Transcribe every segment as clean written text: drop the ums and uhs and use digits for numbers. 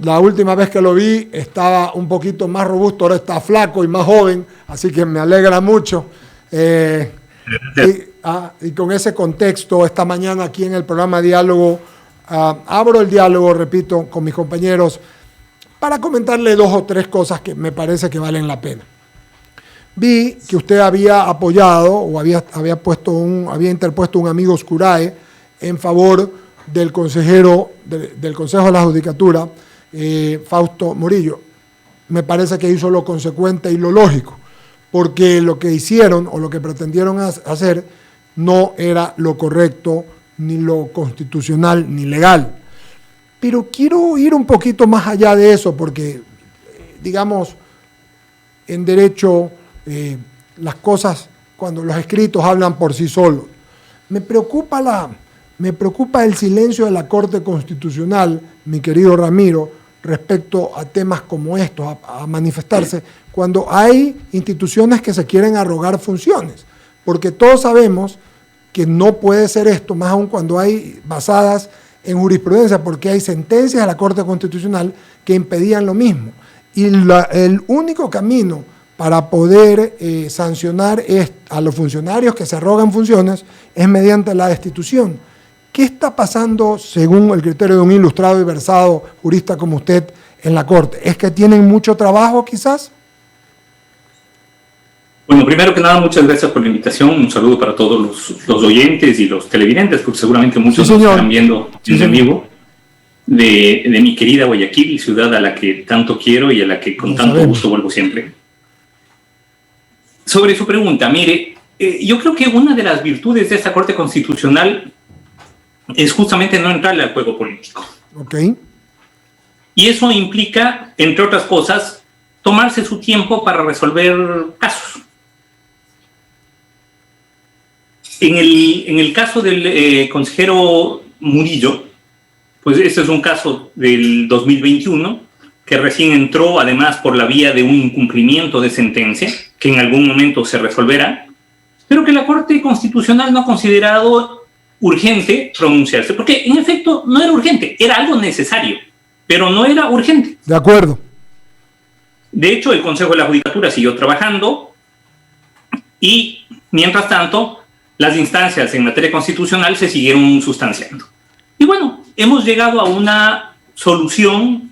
La última vez que lo vi estaba un poquito más robusto, ahora está flaco y más joven, así que me alegra mucho. Y con ese contexto, esta mañana aquí en el programa Diálogo, abro el diálogo, repito, con mis compañeros para comentarle 2 o 3 cosas que me parece que valen la pena. Vi que usted había apoyado o había interpuesto un amigos curiae en favor del consejero del Consejo de la Judicatura, Fausto Murillo. Me parece que hizo lo consecuente y lo lógico, porque lo que hicieron o lo que pretendieron hacer no era lo correcto, ni lo constitucional, ni legal. Pero quiero ir un poquito más allá de eso, porque, digamos, en derecho, las cosas, cuando los escritos hablan por sí solos. Me preocupa el silencio de la Corte Constitucional, mi querido Ramiro, respecto a temas como estos, a manifestarse, cuando hay instituciones que se quieren arrogar funciones, porque todos sabemos que no puede ser esto, más aún cuando hay basadas en jurisprudencia, porque hay sentencias de la Corte Constitucional que impedían lo mismo. Y el único camino para poder sancionar a los funcionarios que se arrogan funciones es mediante la destitución. ¿Qué está pasando, según el criterio de un ilustrado y versado jurista como usted, en la Corte? ¿Es que tienen mucho trabajo, quizás? Bueno, primero que nada, muchas gracias por la invitación. Un saludo para todos los oyentes y los televidentes, porque seguramente muchos nos están viendo en vivo, de mi querida Guayaquil, ciudad a la que tanto quiero y a la que con tanto gusto vuelvo siempre. Sobre su pregunta, mire, yo creo que una de las virtudes de esta Corte Constitucional es justamente no entrarle al juego político. Okay. Y eso implica, entre otras cosas, tomarse su tiempo para resolver casos. En el caso del consejero Murillo, pues este es un caso del 2021 que recién entró, además, por la vía de un incumplimiento de sentencia, que en algún momento se resolverá, pero que la Corte Constitucional no ha considerado urgente pronunciarse, porque en efecto no era urgente, era algo necesario, pero no era urgente. De acuerdo. De hecho, el Consejo de la Judicatura siguió trabajando y, mientras tanto, las instancias en materia constitucional se siguieron sustanciando. Y bueno, hemos llegado a una solución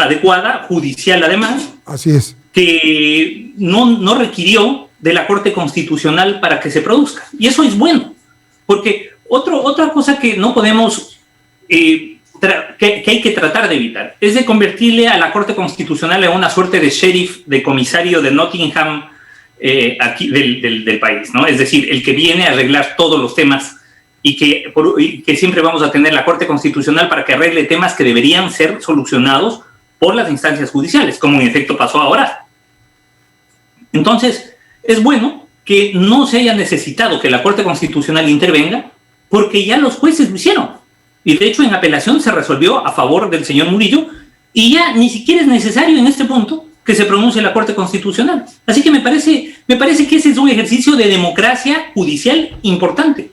adecuada, judicial además. Así es. Que no requirió de la Corte Constitucional para que se produzca. Y eso es bueno, porque otra cosa que no podemos, que hay que tratar de evitar, es de convertirle a la Corte Constitucional en una suerte de sheriff, de comisario de Nottingham aquí del país, ¿no? Es decir, el que viene a arreglar todos los temas y que siempre vamos a tener la Corte Constitucional para que arregle temas que deberían ser solucionados por las instancias judiciales, como en efecto pasó ahora. Entonces, es bueno que no se haya necesitado que la Corte Constitucional intervenga, porque ya los jueces lo hicieron. Y de hecho, en apelación se resolvió a favor del señor Murillo, y ya ni siquiera es necesario en este punto que se pronuncie la Corte Constitucional. Así que me parece que ese es un ejercicio de democracia judicial importante,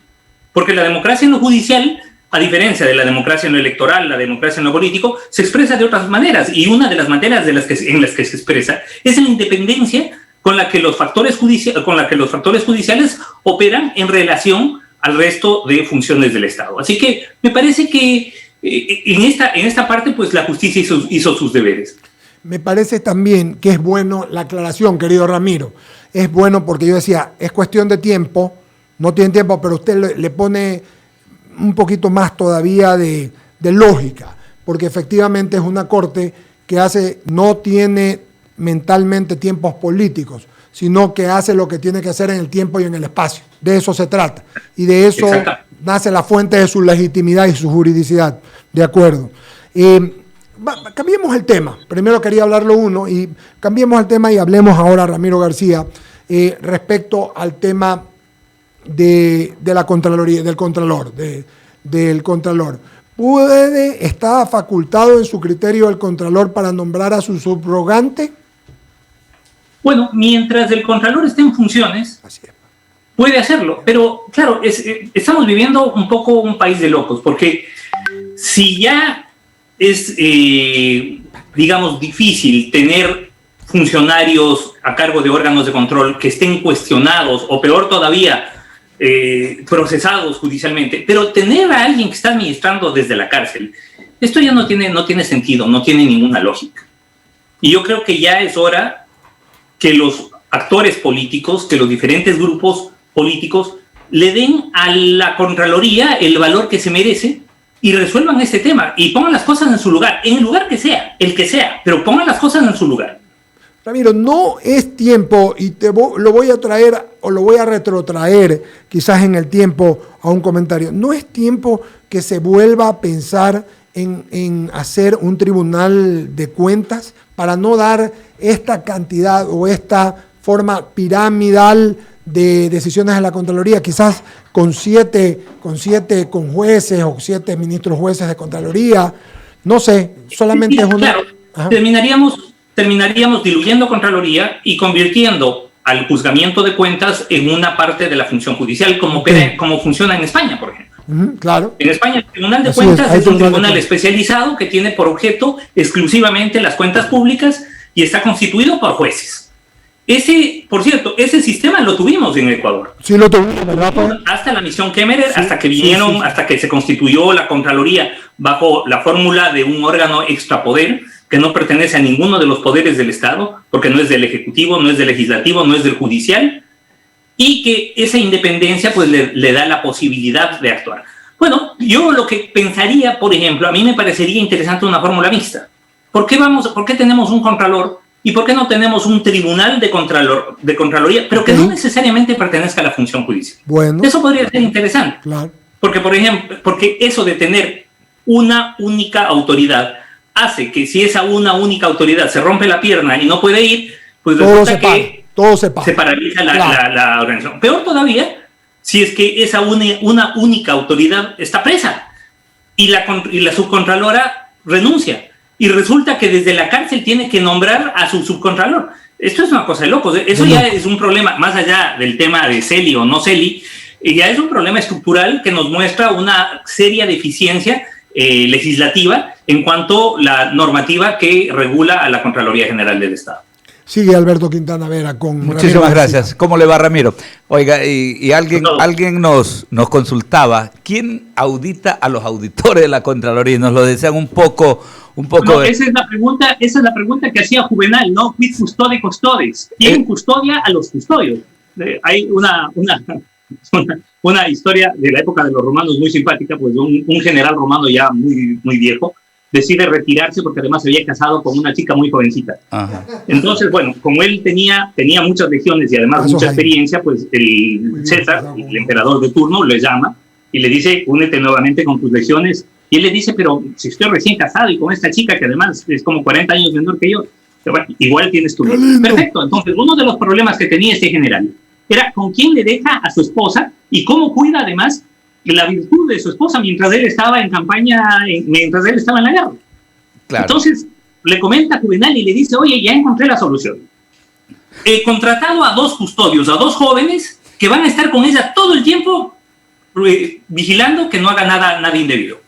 porque la democracia en lo judicial, a diferencia de la democracia en lo electoral, la democracia en lo político, se expresa de otras maneras, y una de las maneras en las que se expresa es en la independencia con la que los factores judiciales operan en relación al resto de funciones del Estado. Así que me parece que en esta parte, pues la justicia hizo sus deberes. Me parece también que es bueno la aclaración, querido Ramiro. Es bueno porque yo decía, es cuestión de tiempo, no tiene tiempo, pero usted le pone un poquito más todavía de lógica, porque efectivamente es una corte que no tiene mentalmente tiempos políticos, sino que hace lo que tiene que hacer en el tiempo y en el espacio. De eso se trata. Y de eso nace la fuente de su legitimidad y su juridicidad. De acuerdo. Cambiemos el tema. Primero quería hablarlo uno y cambiemos el tema y hablemos ahora, Ramiro García, respecto al tema de la Contraloría, del Contralor. ¿Está facultado en su criterio el Contralor para nombrar a su subrogante? Bueno, mientras el Contralor esté en funciones, puede hacerlo. Pero, claro, estamos viviendo un poco un país de locos, porque si ya digamos, difícil tener funcionarios a cargo de órganos de control que estén cuestionados o peor todavía, procesados judicialmente, pero tener a alguien que está administrando desde la cárcel, esto ya no tiene sentido, no tiene ninguna lógica. Y yo creo que ya es hora que los actores políticos, que los diferentes grupos políticos le den a la Contraloría el valor que se merece y resuelvan este tema y pongan las cosas en su lugar, en el lugar que sea, el que sea, pero pongan las cosas en su lugar. Ramiro, no es tiempo, y lo voy a traer o lo voy a retrotraer quizás en el tiempo a un comentario, no es tiempo que se vuelva a pensar en hacer un tribunal de cuentas para no dar esta cantidad o esta forma piramidal de decisiones de la Contraloría, quizás con siete jueces o 7 ministros jueces de Contraloría, no sé, solamente es una... Claro, terminaríamos diluyendo Contraloría y convirtiendo al juzgamiento de cuentas en una parte de la función judicial, como funciona en España, por ejemplo. Claro. En España el Tribunal de Cuentas es un tribunal especializado que tiene por objeto exclusivamente las cuentas públicas y está constituido por jueces. Por cierto, ese sistema lo tuvimos en Ecuador. Sí, lo tuvimos, ¿verdad? Hasta la misión Kemmerer, sí, hasta que vinieron, hasta que se constituyó la Contraloría bajo la fórmula de un órgano extrapoder que no pertenece a ninguno de los poderes del Estado, porque no es del Ejecutivo, no es del Legislativo, no es del Judicial, y que esa independencia pues le da la posibilidad de actuar. Bueno, yo lo que pensaría, por ejemplo, a mí me parecería interesante una fórmula mixta. ¿Por qué tenemos un contralor y por qué no tenemos un tribunal de Contraloría, pero que no necesariamente pertenezca a la función judicial? Bueno. Eso podría ser interesante. Claro. Porque, por ejemplo, porque eso de tener una única autoridad hace que si esa una única autoridad se rompe la pierna y no puede ir, pues resulta que se paraliza la organización. Peor todavía, si es que esa una única autoridad está presa y la subcontralora renuncia y resulta que desde la cárcel tiene que nombrar a su subcontralor. Esto es una cosa de locos. Eso ya es un problema, más allá del tema de CELI o no CELI, ya es un problema estructural que nos muestra una seria deficiencia legislativa en cuanto a la normativa que regula a la Contraloría General del Estado. Sigue Alberto Quintana Vera con... Muchísimas gracias. ¿Cómo le va, Ramiro? Oiga, y alguien nos consultaba, ¿quién audita a los auditores de la Contraloría? Nos lo decían un poco... No, esa es la pregunta que hacía Juvenal, ¿no? Quid custode custodes. ¿Quién custodia a los custodios? Hay una historia de la época de los romanos muy simpática, pues un general romano ya muy, muy viejo decide retirarse porque además se había casado con una chica muy jovencita. Ajá. Entonces, bueno, como él tenía muchas legiones y además mucha experiencia, pues el César, el emperador de turno, le llama y le dice, únete nuevamente con tus legiones. Y él le dice, pero si estoy recién casado y con esta chica que además es como 40 años menor que yo, bueno, igual tienes tu vida. Perfecto. Entonces, uno de los problemas que tenía este general era con quién le deja a su esposa y cómo cuida además la virtud de su esposa mientras él estaba en campaña, mientras él estaba en la guerra. Claro. Entonces le comenta a Juvenal y le dice, oye, ya encontré la solución. He contratado a 2 custodios, a 2 jóvenes que van a estar con ella todo el tiempo vigilando que no haga nada indebido.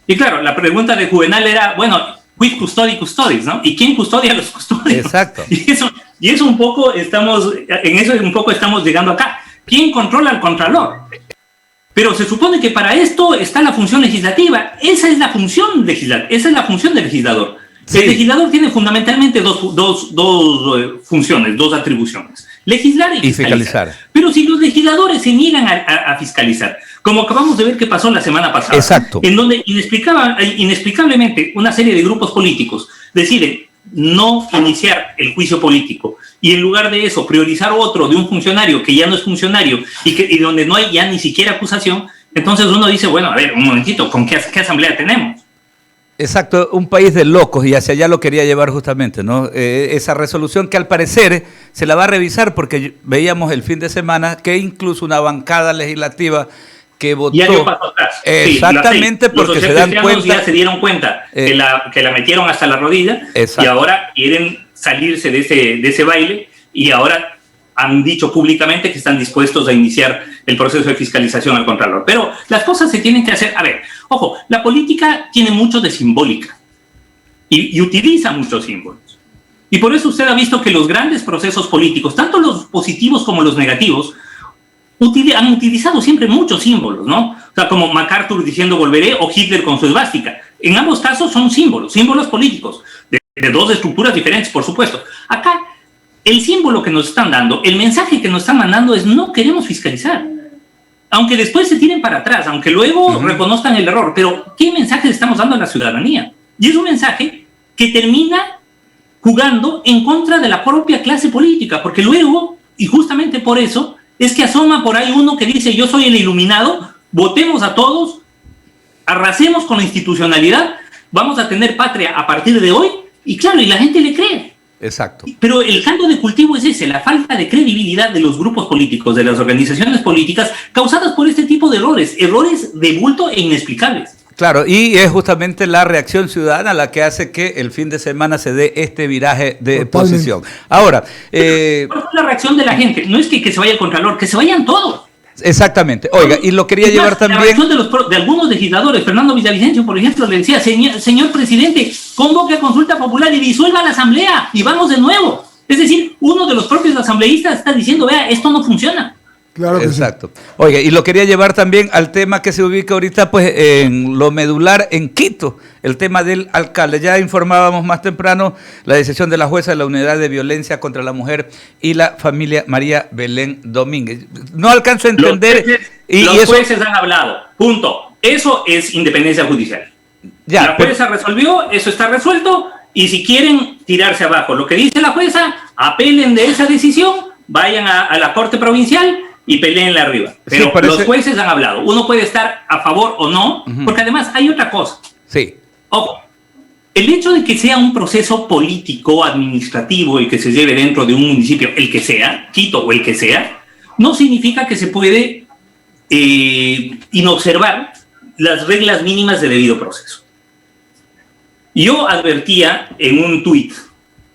Y claro, la pregunta de Juvenal era, bueno, quid custodi custodis, ¿no? ¿Y quién custodia a los custodios? Exacto. Y eso un poco estamos llegando acá. ¿Quién controla al contralor? Pero se supone que para esto está la función legislativa. Esa es la función del legislador. Sí. El legislador tiene fundamentalmente dos funciones, 2 atribuciones. Legislar y fiscalizar. Pero si los legisladores se niegan a fiscalizar, como acabamos de ver que pasó la semana pasada, exacto, en donde inexplicablemente una serie de grupos políticos deciden no iniciar el juicio político y en lugar de eso priorizar otro de un funcionario que ya no es funcionario y donde no hay ya ni siquiera acusación, entonces uno dice, bueno, a ver, un momentito, ¿con qué asamblea tenemos? Exacto, un país de locos y hacia allá lo quería llevar justamente, ¿no? Esa resolución que al parecer se la va a revisar porque veíamos el fin de semana que incluso una bancada legislativa que votó... Ya dio paso atrás. Exactamente, sí, porque se dan cuenta... ya se dieron cuenta que la metieron hasta la rodilla. Exacto. Y ahora quieren salirse de ese baile y ahora han dicho públicamente que están dispuestos a iniciar el proceso de fiscalización al Contralor. Pero las cosas se tienen que hacer... A ver, ojo, la política tiene mucho de simbólica. y utiliza muchos símbolos. Y por eso usted ha visto que los grandes procesos políticos, tanto los positivos como los negativos, han utilizado siempre muchos símbolos, ¿no? O sea, como MacArthur diciendo volveré o Hitler con su esvástica. En ambos casos son símbolos políticos, de dos estructuras diferentes, por supuesto. Acá, el símbolo que nos están dando, el mensaje que nos están mandando es no queremos fiscalizar. Aunque después se tiren para atrás, aunque luego reconozcan el error, pero ¿qué mensaje le estamos dando a la ciudadanía? Y es un mensaje que termina jugando en contra de la propia clase política, porque luego, y justamente por eso, es que asoma por ahí uno que dice yo soy el iluminado, votemos a todos, arrasemos con la institucionalidad, vamos a tener patria a partir de hoy, y claro, y la gente le cree. Exacto. Pero el caldo de cultivo es ese, la falta de credibilidad de los grupos políticos, de las organizaciones políticas, causadas por este tipo de errores de bulto e inexplicables. Claro, y es justamente la reacción ciudadana la que hace que el fin de semana se dé este viraje de posición. Ahora, ¿cuál fue la reacción de la gente? No es que se vaya el Contralor, que se vayan todos. Exactamente. Oiga, y lo quería llevar también... La reacción de algunos legisladores, Fernando Villavicencio, por ejemplo, le decía, señor presidente, convoque a consulta popular y disuelva la asamblea y vamos de nuevo. Es decir, uno de los propios asambleístas está diciendo, vea, esto no funciona. Claro que exacto. Sí. Oiga, y lo quería llevar también al tema que se ubica ahorita pues en lo medular en Quito, el tema del alcalde. Ya informábamos más temprano la decisión de la jueza de la Unidad de Violencia contra la Mujer y la Familia María Belén Domínguez. No alcanzo a entender... Los jueces han hablado, punto. Eso es independencia judicial. Ya, la jueza resolvió, eso está resuelto, y si quieren tirarse abajo lo que dice la jueza, apelen de esa decisión, vayan a la Corte Provincial y peleenla arriba. Pero sí, los jueces han hablado. Uno puede estar a favor o no, porque además hay otra cosa. Sí. Ojo, el hecho de que sea un proceso político, administrativo y que se lleve dentro de un municipio, el que sea, Quito o el que sea, no significa que se puede inobservar las reglas mínimas de debido proceso. Yo advertía en un tuit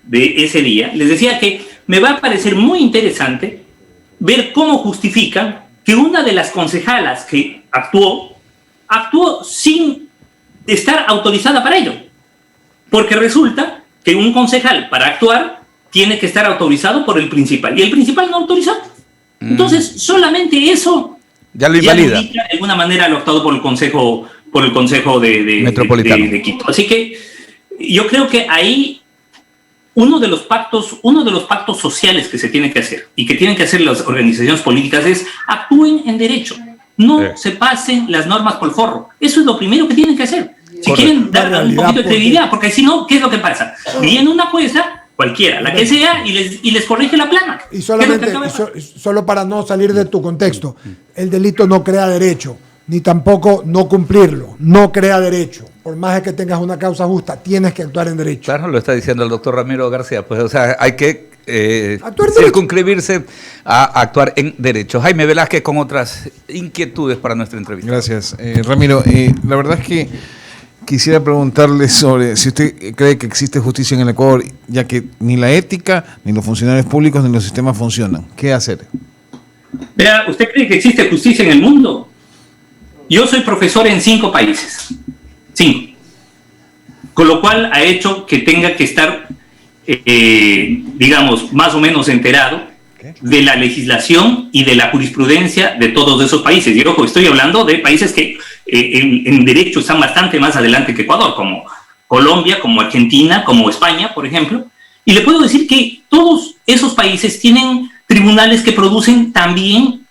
de ese día, les decía que me va a parecer muy interesante ver cómo justifican que una de las concejalas que actuó sin estar autorizada para ello. Porque resulta que un concejal para actuar tiene que estar autorizado por el principal, y el principal no autorizó. Entonces, solamente eso ya lo invalida. De alguna manera lo optado por el Consejo Metropolitano de Quito. Así que yo creo que ahí uno de los pactos sociales que se tiene que hacer y que tienen que hacer las organizaciones políticas es actúen en derecho, no se pasen las normas por el forro. Eso es lo primero que tienen que hacer. Si quieren dar un poquito de credibilidad, porque si no, ¿qué es lo que pasa? Viene una jueza, cualquiera, la que sea, y les corrige la plana. Y solamente, solo para no salir de tu contexto, el delito no crea derecho, ni tampoco no cumplirlo, no crea derecho. Por más que tengas una causa justa, tienes que actuar en derecho. Claro, lo está diciendo el doctor Ramiro García, pues, o sea, hay que circunscribirse a actuar en derecho. Jaime Velázquez con otras inquietudes para nuestra entrevista. Gracias, Ramiro. La verdad es que quisiera preguntarle sobre si usted cree que existe justicia en el Ecuador, ya que ni la ética, ni los funcionarios públicos, ni los sistemas funcionan. ¿Qué hacer? Vea, ¿usted cree que existe justicia en el mundo? Yo soy profesor en 5 países. 5. Con lo cual ha hecho que tenga que estar, digamos, más o menos enterado de la legislación y de la jurisprudencia de todos esos países. Y ojo, estoy hablando de países que en derecho están bastante más adelante que Ecuador, como Colombia, como Argentina, como España, por ejemplo. Y le puedo decir que todos esos países tienen tribunales que producen también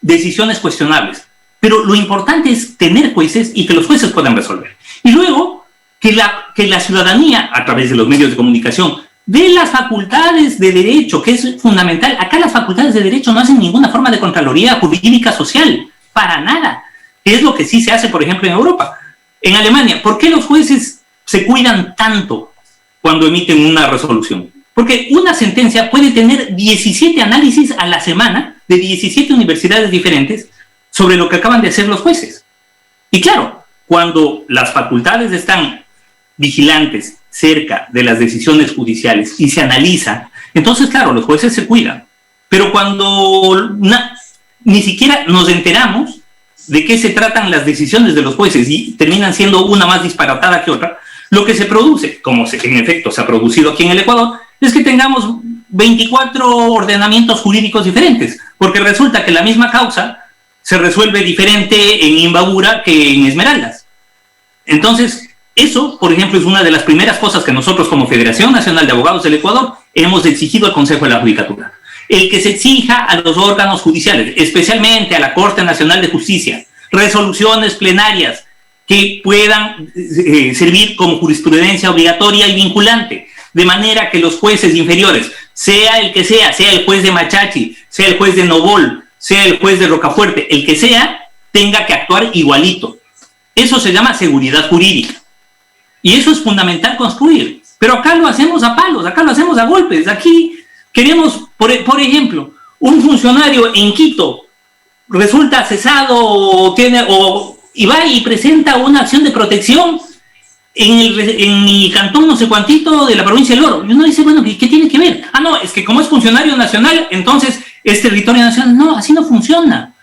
decisiones cuestionables. Pero lo importante es tener jueces y que los jueces puedan resolver. Y luego, que la ciudadanía, a través de los medios de comunicación, de las facultades de derecho, que es fundamental. Acá las facultades de derecho no hacen ninguna forma de contraloría jurídica social, para nada. Que es lo que sí se hace, por ejemplo, en Europa. En Alemania, ¿por qué los jueces se cuidan tanto cuando emiten una resolución? Porque una sentencia puede tener 17 análisis a la semana de 17 universidades diferentes sobre lo que acaban de hacer los jueces. Y claro, cuando las facultades están vigilantes cerca de las decisiones judiciales y se analiza, entonces claro, los jueces se cuidan. Pero cuando ni siquiera nos enteramos de qué se tratan las decisiones de los jueces y terminan siendo una más disparatada que otra, Lo que se produce, como en efecto se ha producido aquí en el Ecuador, es que tengamos 24 ordenamientos jurídicos diferentes, porque resulta que la misma causa se resuelve diferente en Imbabura que en Esmeraldas. Entonces, eso, por ejemplo, es una de las primeras cosas que nosotros como Federación Nacional de Abogados del Ecuador hemos exigido al Consejo de la Judicatura. El que se exija a los órganos judiciales, especialmente a la Corte Nacional de Justicia, resoluciones plenarias que puedan servir como jurisprudencia obligatoria y vinculante, de manera que los jueces inferiores, sea el que sea el juez de Machachi, sea el juez de Nobol, sea el juez de Rocafuerte, el que sea, tenga que actuar igualito. Eso se llama seguridad jurídica. Y eso es fundamental construir. Pero acá lo hacemos a palos, acá lo hacemos a golpes. Aquí queremos, por ejemplo, un funcionario en Quito resulta cesado y va y presenta una acción de protección en el cantón no sé cuantito de la provincia del Oro. Y uno dice, bueno, ¿qué tiene que ver? Ah, no, es que como es funcionario nacional, entonces es territorio nacional. No, así no funciona.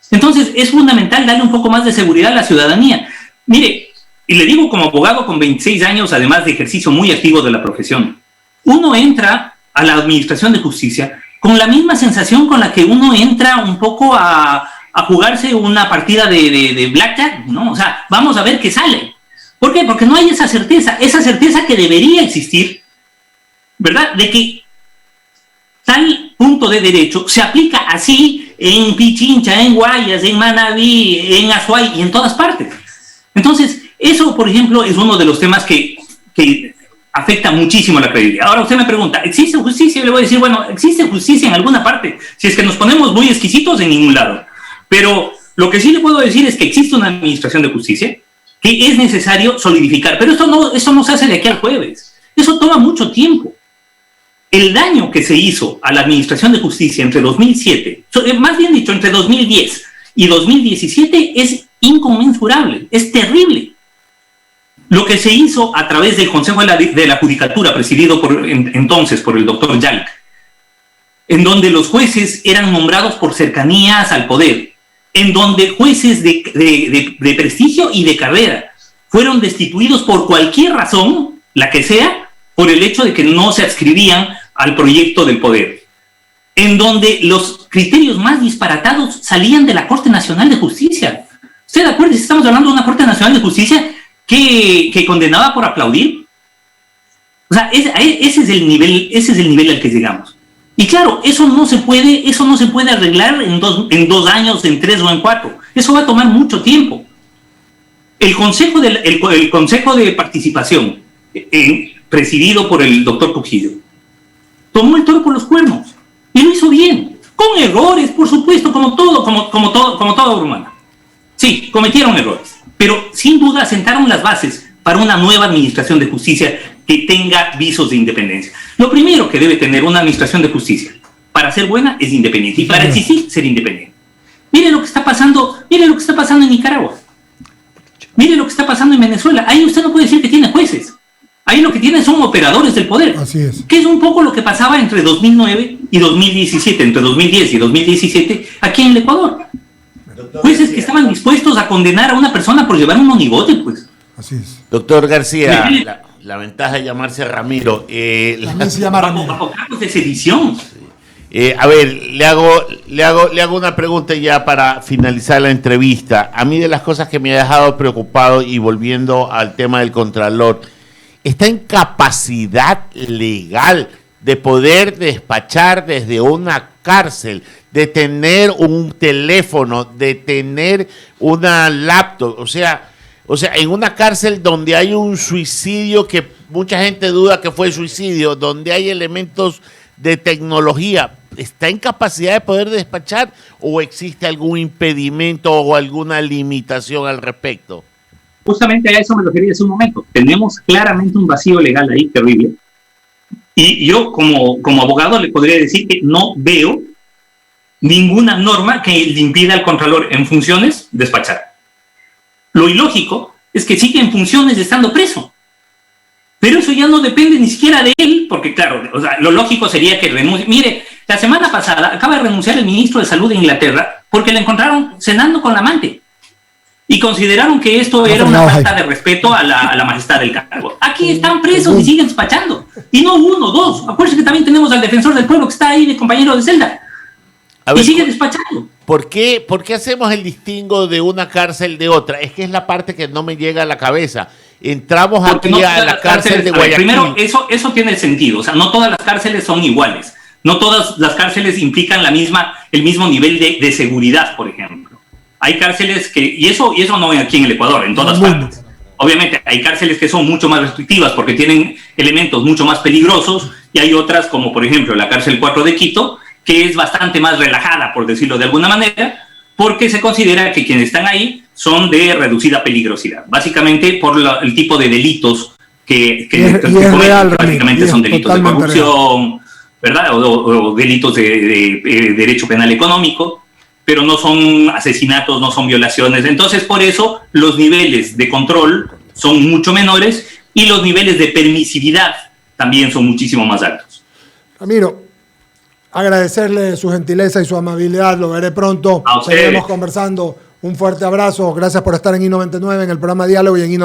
Entonces es fundamental darle un poco más de seguridad a la ciudadanía. Mire, y le digo como abogado con 26 años, además de ejercicio muy activo de la profesión, uno entra a la administración de justicia con la misma sensación con la que uno entra un poco a jugarse una partida de blackjack, ¿no? O sea, vamos a ver qué sale. ¿Por qué? Porque no hay esa certeza que debería existir, ¿verdad? De que tal punto de derecho se aplica así en Pichincha, en Guayas, en Manabí, en Azuay y en todas partes. Entonces, eso, por ejemplo, es uno de los temas que afecta muchísimo la credibilidad. Ahora usted me pregunta, ¿existe justicia? Y le voy a decir, bueno, ¿existe justicia en alguna parte? Si es que nos ponemos muy exquisitos, en ningún lado. Pero lo que sí le puedo decir es que existe una administración de justicia que es necesario solidificar. Pero esto no se hace de aquí al jueves. Eso toma mucho tiempo. El daño que se hizo a la administración de justicia entre 2007, más bien dicho, entre 2010 y 2017 es inconmensurable, es terrible. Lo que se hizo a través del Consejo de la Judicatura, presidido entonces por el doctor Yalc, en donde los jueces eran nombrados por cercanías al poder, en donde jueces de prestigio y de carrera fueron destituidos por cualquier razón, la que sea, por el hecho de que no se adscribían al proyecto del poder, en donde los criterios más disparatados salían de la Corte Nacional de Justicia. ¿Usted de acuerdo? Estamos hablando de una Corte Nacional de Justicia que condenaba por aplaudir. O sea, ese es el nivel al que llegamos. Y claro, eso no se puede arreglar en 2 años, en 3 o en 4. Eso va a tomar mucho tiempo. El Consejo de Participación, presidido por el doctor Trujillo, tomó el toro por los cuernos y lo hizo bien, con errores, por supuesto, como toda obra humana. Sí, cometieron errores, pero sin duda sentaron las bases para una nueva administración de justicia que tenga visos de independencia. Lo primero que debe tener una administración de justicia para ser buena es independiente y para existir, ser independiente. Mire lo que está pasando en Nicaragua. Mire lo que está pasando en Venezuela. Ahí usted no puede decir que tiene jueces. Ahí lo que tienen son operadores del poder. Así es. Que es un poco lo que pasaba entre 2009 y 2017, entre 2010 y 2017, aquí en el Ecuador. Jueces que estaban dispuestos a condenar a una persona por llevar un monigote, pues. Así es. Doctor García, la ventaja de llamarse Ramiro. También se llama Ramiro. Bajo cargos de sedición. A ver, le hago una pregunta ya para finalizar la entrevista. A mí de las cosas que me ha dejado preocupado, y volviendo al tema del Contralor, ¿está en capacidad legal de poder despachar desde una cárcel, de tener un teléfono, de tener una laptop? O sea, en una cárcel donde hay un suicidio que mucha gente duda que fue suicidio, donde hay elementos de tecnología, ¿está en capacidad de poder despachar o existe algún impedimento o alguna limitación al respecto? Justamente a eso me refería hace un momento. Tenemos claramente un vacío legal ahí terrible. Y yo como abogado le podría decir que no veo ninguna norma que le impida al Contralor en funciones despachar. Lo ilógico es que sigue en funciones estando preso. Pero eso ya no depende ni siquiera de él, porque claro, o sea, lo lógico sería que renuncie. Mire, la semana pasada acaba de renunciar el ministro de Salud de Inglaterra porque le encontraron cenando con la amante. y consideraron que esto era una falta de respeto a la majestad del cargo. Aquí están presos y siguen despachando. Y no uno, dos. Acuérdense que también tenemos al defensor del pueblo que está ahí de compañero de celda. Y sigue despachando. ¿Por qué hacemos el distingo de una cárcel de otra? Es que es la parte que no me llega a la cabeza. Entramos aquí a la cárcel de Guayaquil. Primero, eso tiene sentido. O sea, no todas las cárceles son iguales. No todas las cárceles implican el mismo nivel de seguridad, por ejemplo. Hay cárceles y eso no aquí en el Ecuador, en todas partes. Obviamente, hay cárceles que son mucho más restrictivas porque tienen elementos mucho más peligrosos, y hay otras, como por ejemplo la cárcel 4 de Quito, que es bastante más relajada, por decirlo de alguna manera, porque se considera que quienes están ahí son de reducida peligrosidad, básicamente por el tipo de delitos que cometen, básicamente son delitos de corrupción, ¿verdad? O delitos de derecho penal económico, pero no son asesinatos, no son violaciones. Entonces, por eso, los niveles de control son mucho menores y los niveles de permisividad también son muchísimo más altos. Ramiro, agradecerle su gentileza y su amabilidad. Lo veré pronto. Seguiremos conversando. Un fuerte abrazo. Gracias por estar en I99, en el programa Diálogo y en I99.